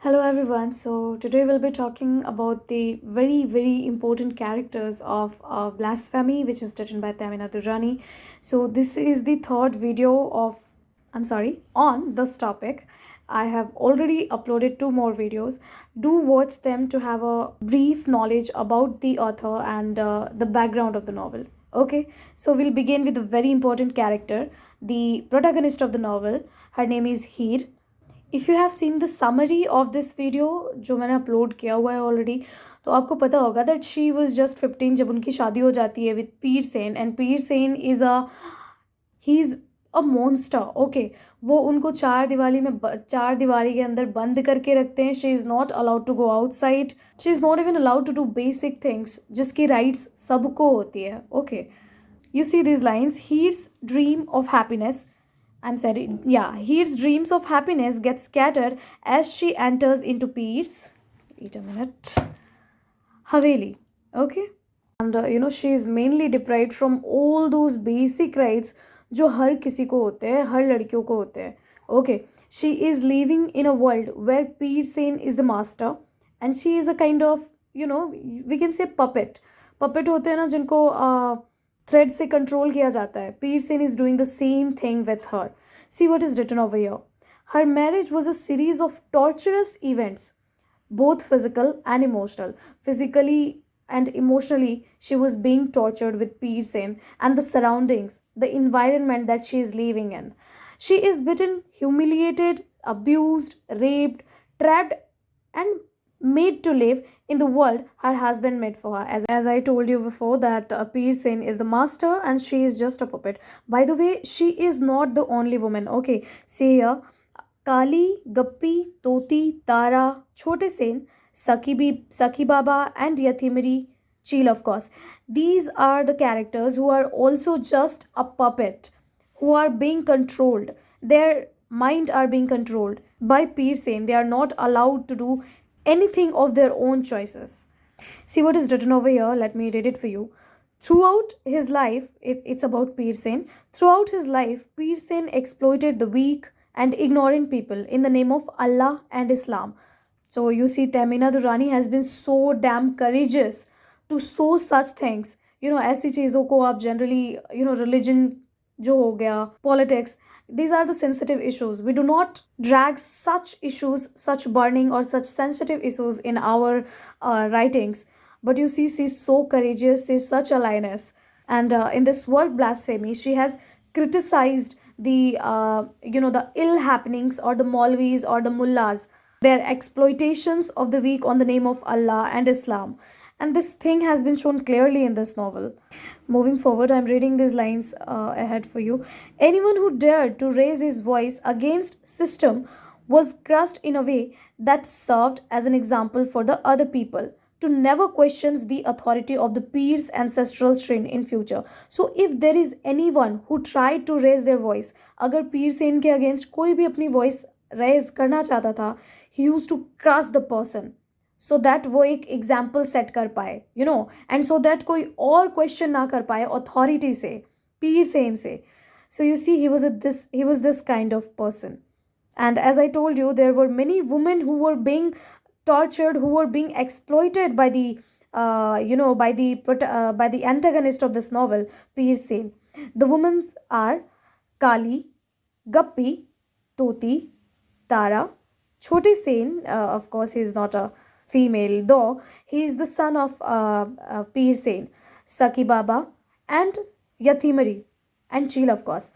Hello everyone. So today we'll be talking about the very important characters of Blasphemy, which is written by Tahmina Durrani. So this is the third video on this topic. I have already uploaded two more videos. Do watch them to have a brief knowledge about the author and the background of the novel. Okay, so we'll begin with a very important character, the protagonist of the novel. Her name is Heer. If you have seen the summary of this video जो मैंने upload किया हुआ है already, तो आपको पता होगा that she was just 15 जब उनकी शादी हो जाती है with Pir Sen, and Pir Sen is he is a monster. Okay, वो उनको चार दीवारी के अंदर बंद करके रखते हैं. She is not allowed to go outside. She is not even allowed to do basic things जिसकी राइट्स सबको होती है. Okay, you see these lines. Here's dream of happiness. I'm sorry, yeah, Here's dreams of happiness get scattered as she enters into Peer's, wait a minute, Haveli. Okay, and she is mainly deprived from all those basic rights जो हर किसी को होते हैं, हर लड़कियों को होते हैं. Okay, she is living in a world where Peer Sain is the master and she is a kind of, we can say puppet. Puppet होते हैं ना जिनको थ्रेड से कंट्रोल किया जाता है. Pir Sen is doing the same thing with her. See what is written over here. Her marriage was a series of torturous events, both physical and emotional. Physically and emotionally, she was being tortured with Peer Sain and the surroundings, the environment that she is living in. She is beaten, humiliated, abused, raped, trapped, and made to live in the world her husband made for her. As I told you before, that Peer Sain is the master and she is just a puppet. By the way, she is not the only woman. Okay, see here, Kali, Gappi, Toti, Tara, Chote Sain, Saki Baba, and Yathimari, Cheel, of course. These are the characters who are also just a puppet, who are being controlled. Their mind are being controlled by Peer Sain. They are not allowed to do anything of their own choices. See what is written over here. Let me read it for you. Throughout his life, it's about Peer Sain. Throughout his life, Peer Sain exploited the weak and ignorant people in the name of Allah and Islam. So you see, Tahmina Durrani has been so damn courageous to show such things. ऐसी चीज़ों को आप generally, religion जो हो गया, politics, these are the sensitive issues. We do not drag such issues, such burning or such sensitive issues in our writings. But you see, she's so courageous, she's such a lioness. And in this work, Blasphemy, she has criticized the ill happenings or the Maulvis or the mullahs, their exploitations of the weak on the name of Allah and Islam. And this thing has been shown clearly in this novel. Moving forward, I'm reading these lines ahead for you. Anyone who dared to raise his voice against system was crushed in a way that served as an example for the other people to never question the authority of the peer's ancestral strain in future. So if there is anyone who tried to raise their voice, अगर पीर सेन के against कोई भी अपनी voice raise करना चाहता था, he used to crush the person so that वो एक एग्जाम्पल सेट कर पाए, एंड सो दैट कोई और क्वेश्चन ना कर पाए अथॉरिटी से, पीर सेन से. So you see, he was this kind of person. And as I told you, there were many women who were being tortured, who were being exploited by the antagonist of this novel, Peer Sain. The women are Kali, Gappi, Toti, Tara, Chote Sain. Of course, he is not a female, though he is the son of Peer Sain, Saki Baba, and Yathimari, and Cheel, of course.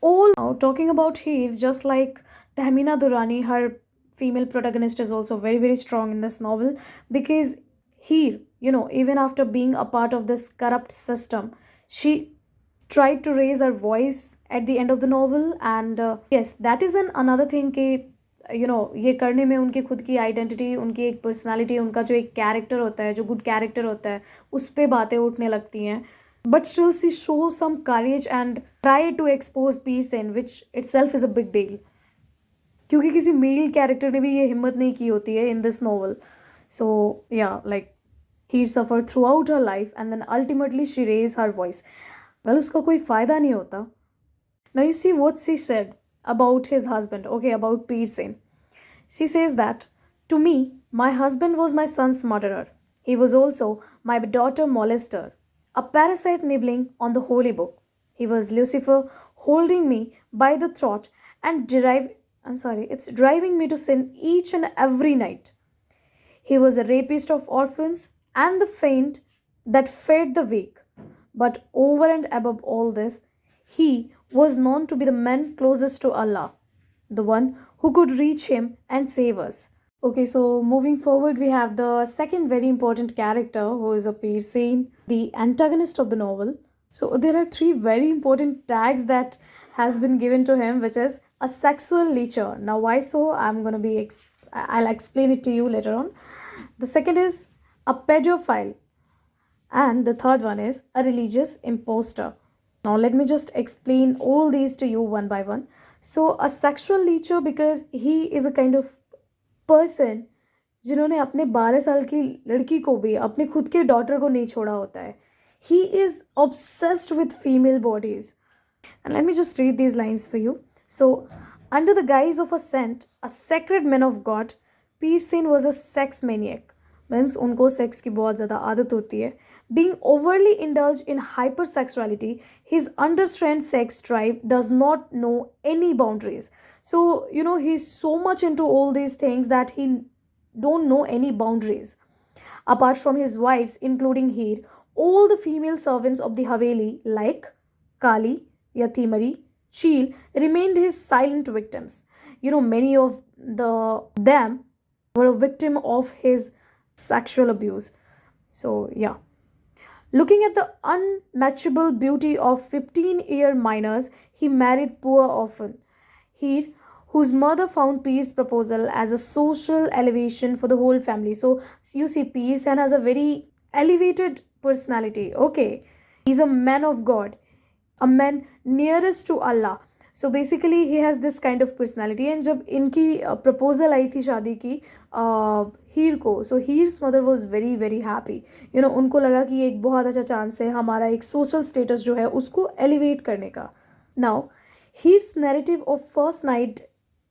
All now talking about Heer, just like Tahmina Durrani, her female protagonist is also very strong in this novel, because Heer, even after being a part of this corrupt system, she tried to raise her voice at the end of the novel. And yes, that is another thing कि ये करने में उनकी खुद की identity, उनकी एक personality, उनका जो एक कैरेक्टर होता है, जो गुड कैरेक्टर होता है, उस पर बातें उठने लगती हैं. But still she show some courage and try to expose पीर सेन, which itself is a big deal, क्योंकि किसी मेल कैरेक्टर ने भी ये हिम्मत नहीं की होती है in this novel. So yeah, like he suffer throughout her life and then ultimately she raise her voice. Well, उसका कोई फ़ायदा नहीं होता. Now you see what she said about his husband, okay, about Peer Sain. She says that To me, my husband was my son's murderer. He was also my daughter molester, a parasite nibbling on the holy book. He was Lucifer holding me by the throat and it's driving me to sin each and every night. He was a rapist of orphans and the faint that fed the weak. But over and above all this, he was known to be the man closest to Allah, the one who could reach him and save us. Okay, so moving forward, we have the second very important character who is a Peer Sain, the antagonist of the novel. So there are three very important tags that has been given to him, which is a sexual lecher. Now, why so? I'll explain it to you later on. The second is a pedophile, and the third one is a religious imposter. Now, let me just explain all these to you one by one. So, a sexual lecher, because he is a kind of person जिन्होंने अपने 12 साल की लड़की को भी अपने खुद के डॉटर को नहीं छोड़ा होता है. He is obsessed with female bodies. And let me just read these lines for you. So, under the guise of a saint, a sacred man of God, Pearson was a sex maniac. Means उनको sex की बहुत ज़्यादा आदत होती है. Being overly indulged in hypersexuality, his understand sex drive does not know any boundaries. So, he's so much into all these things that he don't know any boundaries. Apart from his wives, including Heer, all the female servants of the Haveli, like Kali, Yatimari, Cheel, remained his silent victims. Many of them were a victim of his sexual abuse. So, yeah. Looking at the unmatchable beauty of 15-year minors, he married poor orphan Heer, whose mother found Pierce's proposal as a social elevation for the whole family. So you see, Pierce has a very elevated personality. Okay, he's a man of God, a man nearest to Allah. So basically, he has this kind of personality. And जब इनकी proposal आई थी शादी की हीर को, so हीर्स mother was very very happy. उनको लगा कि ये एक बहुत अच्छा चांस है हमारा एक social status जो है उसको elevate करने का. Now, Heer's narrative of first night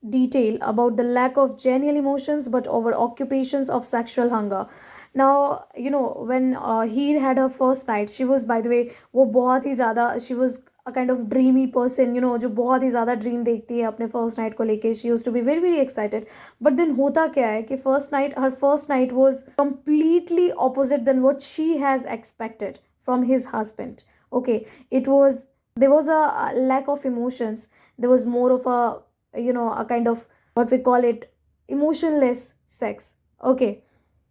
detail about the lack of genuine emotions but over occupations of sexual hunger. Now, when Heer had her first night, she was, by the way, वो बहुत ही ज़्यादा, she was a kind of dreamy person, जो बहुत ही ज़्यादा dream देखती है अपने first night को लेके. She used to be very very excited. But then होता क्या है कि her first night was completely opposite than what she has expected from his husband. Okay, there was a lack of emotions. There was more of a kind of what we call it emotionless sex. Okay,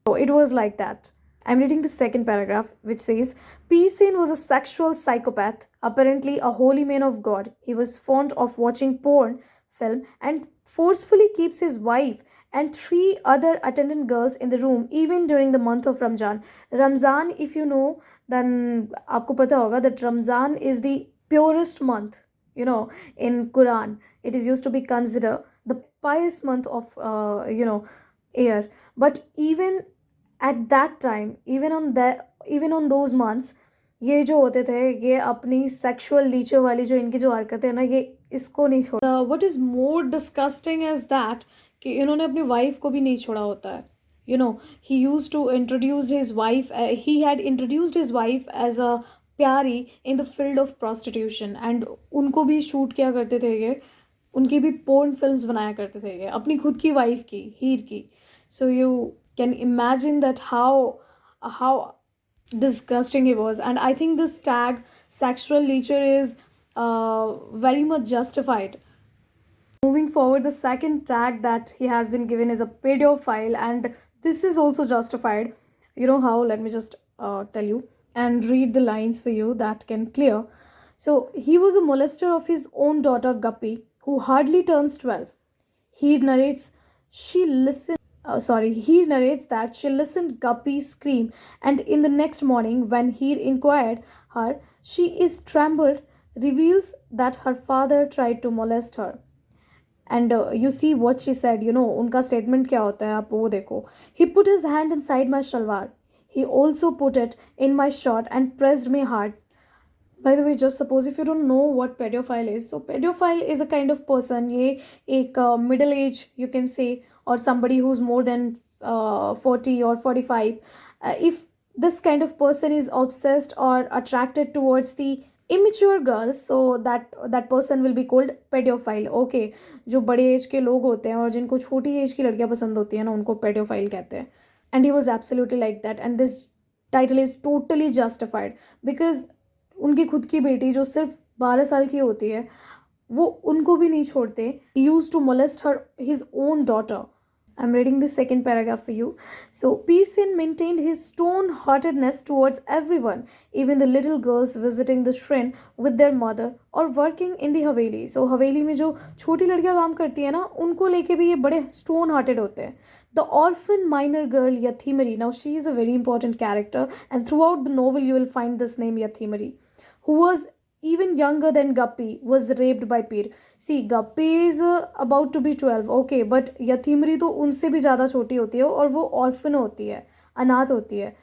so it was like that. I'm reading the second paragraph, which says Pearson was a sexual psychopath, apparently a holy man of God. He was fond of watching porn film and forcefully keeps his wife and 3 other attendant girls in the room even during the month of Ramzan, if you know, then आपको पता होगा that Ramzan is the purest month, in Quran. It is used to be considered the pious month of year. But even at that time, even on those months, ये जो होते थे ये अपनी sexual लीचर वाली जो इनकी जो हरकतें हैं ना, ये इसको नहीं छोड़ा. What is more disgusting is that कि इन्होंने अपनी वाइफ को भी नहीं छोड़ा होता है. He used to introduce his wife, he had introduced his wife as a प्यारी in the field of prostitution. And उनको भी शूट किया करते थे ये, उनकी भी पोर्न फिल्म्स बनाया करते थे ये अपनी खुद की वाइफ की, हीर की. So you can imagine that how disgusting he was. And I think this tag sexual lecher is very much justified. Moving forward, the second tag that he has been given is a pedophile, and this is also justified. You know how? Let me just tell you and read the lines for you that can clear. So he was a molester of his own daughter Guppy, who hardly turns 12. He narrates he narrates that she listened Guppy scream, and in the next morning when he inquired her, she is trembled, reveals that her father tried to molest her. And you see what she said, उनका statement क्या होता है, आप वो देखो. He put his hand inside my shalwar. He also put it in my shirt and pressed me hard. By the way, just suppose if you don't know what pedophile is. So pedophile is a kind of person, ये एक middle age you can say, or somebody who's more than 40 or 45, if this kind of person is obsessed or attracted towards the immature girls, so that person will be called pedophile. Okay, जो बड़े as के लोग होते हैं और जिनको छोटी as की लड़कियां पसंद होती हैं ना, उनको pedophile कहते हैं. And he was absolutely like that, and this title is totally justified because उनकी खुद की बेटी जो सिर्फ 12 साल की होती है, वो उनको भी नहीं छोड़ते. He used to molest her his own daughter. I'm reading the second paragraph for you. So Pearson maintained his stone-heartedness towards everyone, even the little girls visiting the shrine with their mother or working in the haveli. So haveli में जो छोटी लड़कियां काम करती है ना, उनको लेके भी ये बड़े stone-hearted होते हैं. The orphan minor girl Yathimari. Now she is a very important character, and throughout the novel you will find this name Yathimari, who was even younger than Guppy, was raped by Peer. See, Guppy is about to be 12, okay, but Yathimari तो उनसे भी ज़्यादा छोटी होती है और वो orphan होती है, अनाथ होती है.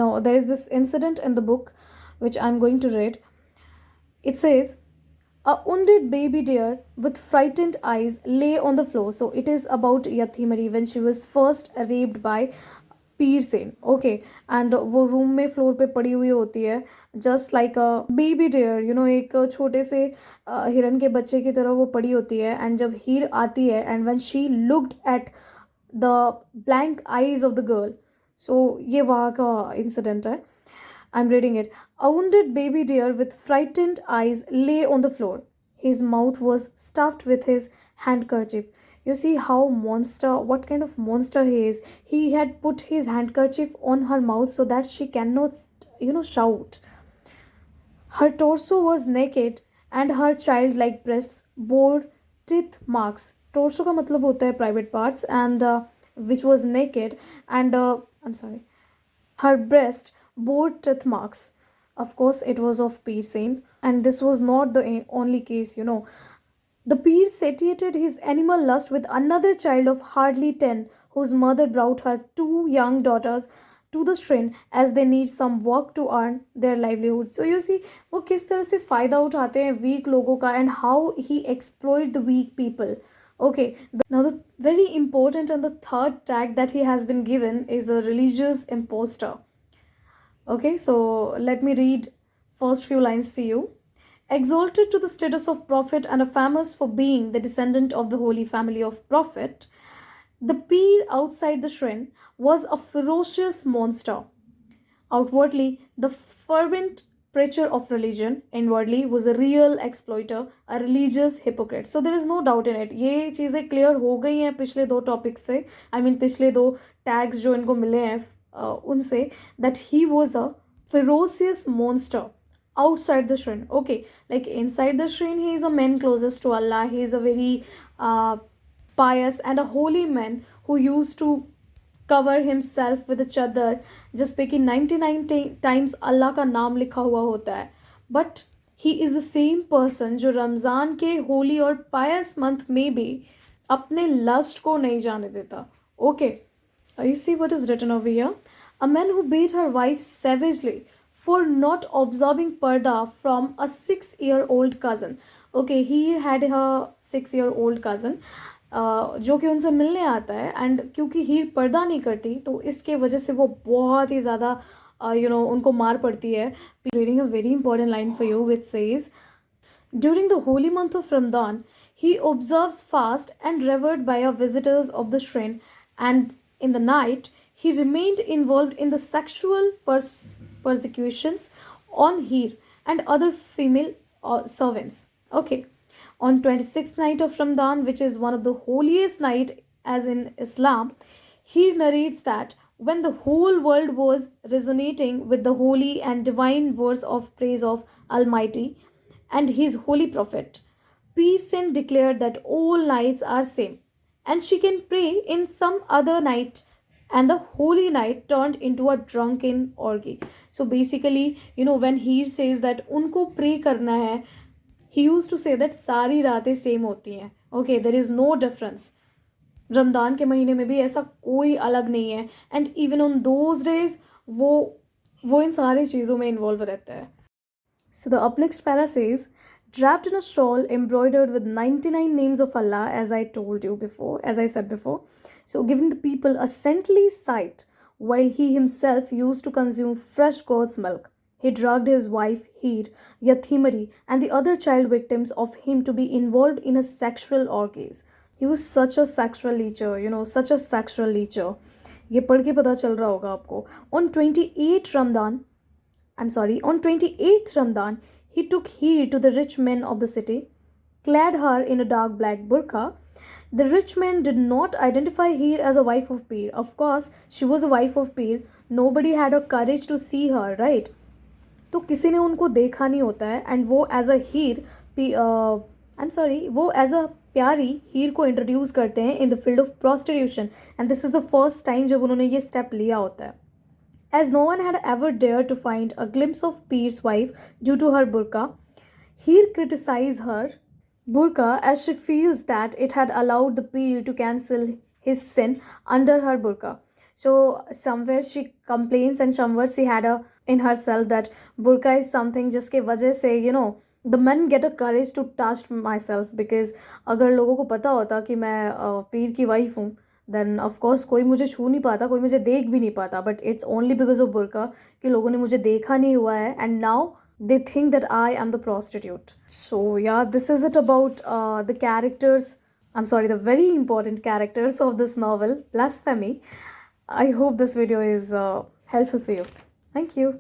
Now there is this incident in the book which I'm going to read. It says, a wounded baby deer with frightened eyes lay on the floor. So it is about Yathimari when she was first raped by Pir Sen. Okay, and वो room में floor पे पड़ी हुई होती है, just like a baby deer, you know, एक छोटे से हिरन के बच्चे की तरह वो पड़ी होती है. एंड जब हीर आती है and when she looked at the blank eyes of the girl, so ये वहाँ का इंसिडेंट है. I am reading it. A wounded baby deer with frightened eyes lay on the floor. His mouth was stuffed with his handkerchief. You see how monster, what kind of monster he is. He had put his handkerchief on her mouth so that she cannot, shout. Her torso was naked and her childlike breasts bore teeth marks. Torso का मतलब होता है private parts, and which was naked, and I'm sorry, her breast bore teeth marks. Of course, it was of piercing, and this was not the only case, The peer satiated his animal lust with another child of hardly 10, whose mother brought her two young daughters to the shrine as they need some work to earn their livelihood. So you see, वो किस तरह से फ़ायदा उठाते हैं weak लोगों का, and how he exploit the weak people. Okay, now the very important and the third tag that he has been given is a religious impostor. Okay, so let me read first few lines for you. Exalted to the status of prophet and famous for being the descendant of the holy family of prophet, the peer outside the shrine was a ferocious monster. Outwardly, the fervent preacher of religion, inwardly was a real exploiter, a religious hypocrite. So there is no doubt in it. ये चीज़ें clear हो गई हैं पिछले दो topics से. I mean पिछले दो tags जो इनको मिले हैं unse, that he was a ferocious monster outside the shrine. Okay, like inside the shrine he is a man closest to Allah. He is a very pious and a holy man who used to cover himself with a chadar, just पे कि 99 times Allah का नाम लिखा हुआ होता है. But he is the same person जो रमज़ान के होली और pious month में भी अपने lust को नहीं जाने देता. Okay, you see what is written over here? A man who beat her wife savagely for not observing parda from a 6-year-old cousin. Okay, he had a 6-year-old cousin जो कि उनसे मिलने आता है, एंड क्योंकि हीर पर्दा नहीं करती तो इसके वजह से वो बहुत ही ज़्यादा उनको मार पड़ती है. Reading a very important line for you which says, during the Holi month of Ramadan he observes fast and revered by our visitors of the shrine, and in the night he remained involved in the sexual persecutions on Heer and other female servants. Okay, on 26th night of Ramadan, which is one of the holiest night as in Islam, he narrates that when the whole world was resonating with the holy and divine words of praise of Almighty and his holy prophet, peace and declared that all nights are same and she can pray in some other night, and the holy night turned into a drunken orgy. So basically, when he says that unko pray karna hai, he used to say that सारी रातें same होती हैं. Okay, there is no difference. Ramadan के महीने में भी ऐसा कोई अलग नहीं है, and even on those days वो इन सारी चीज़ों में इन्वॉल्व रहता है. So the up next para says, trapped in a stall embroidered with 99 names of Allah, as I told you before, as I said before. So, giving the people a saintly sight while he himself used to consume fresh goat's milk. He drugged his wife, Heer, Yathimari, and the other child victims of him to be involved in a sexual orgies. He was such a sexual leecher, such a sexual leecher. ये पढ़ के पता चल रहा होगा आपको. On 28th Ramadan, on 28th Ramadan, he took Heer to the rich men of the city, clad her in a dark black burqa. The rich men did not identify Heer as a wife of Peer. Of course, she was a wife of Peer. Nobody had a courage to see her, right? तो किसी ने उनको देखा नहीं होता है and वो as a हीर वो एज अ प्यारी हीर को इंट्रोड्यूस करते हैं in the field of prostitution and this is the first time जब उन्होंने ये स्टेप लिया होता है. As no one had ever dared to find a glimpse of Peer's wife due to her burqa, Heer criticized her burqa as she feels that it had allowed the Peer to cancel his sin under her burqa. So somewhere she complains and somewhere she had a in herself that burqa is something जिसके वजह से the men get a courage to touch myself because अगर लोगों को पता होता कि मैं पीर की वाइफ हूँ देन ऑफकोर्स कोई मुझे छू नहीं पाता, कोई मुझे देख भी नहीं पाता. But it's only because of बुरका कि लोगों ने मुझे देखा नहीं हुआ है and now they think that I am the prostitute. So yeah, this is it about the characters. The very important characters of this novel, Blasphemy. I hope this video is helpful for you. Thank you.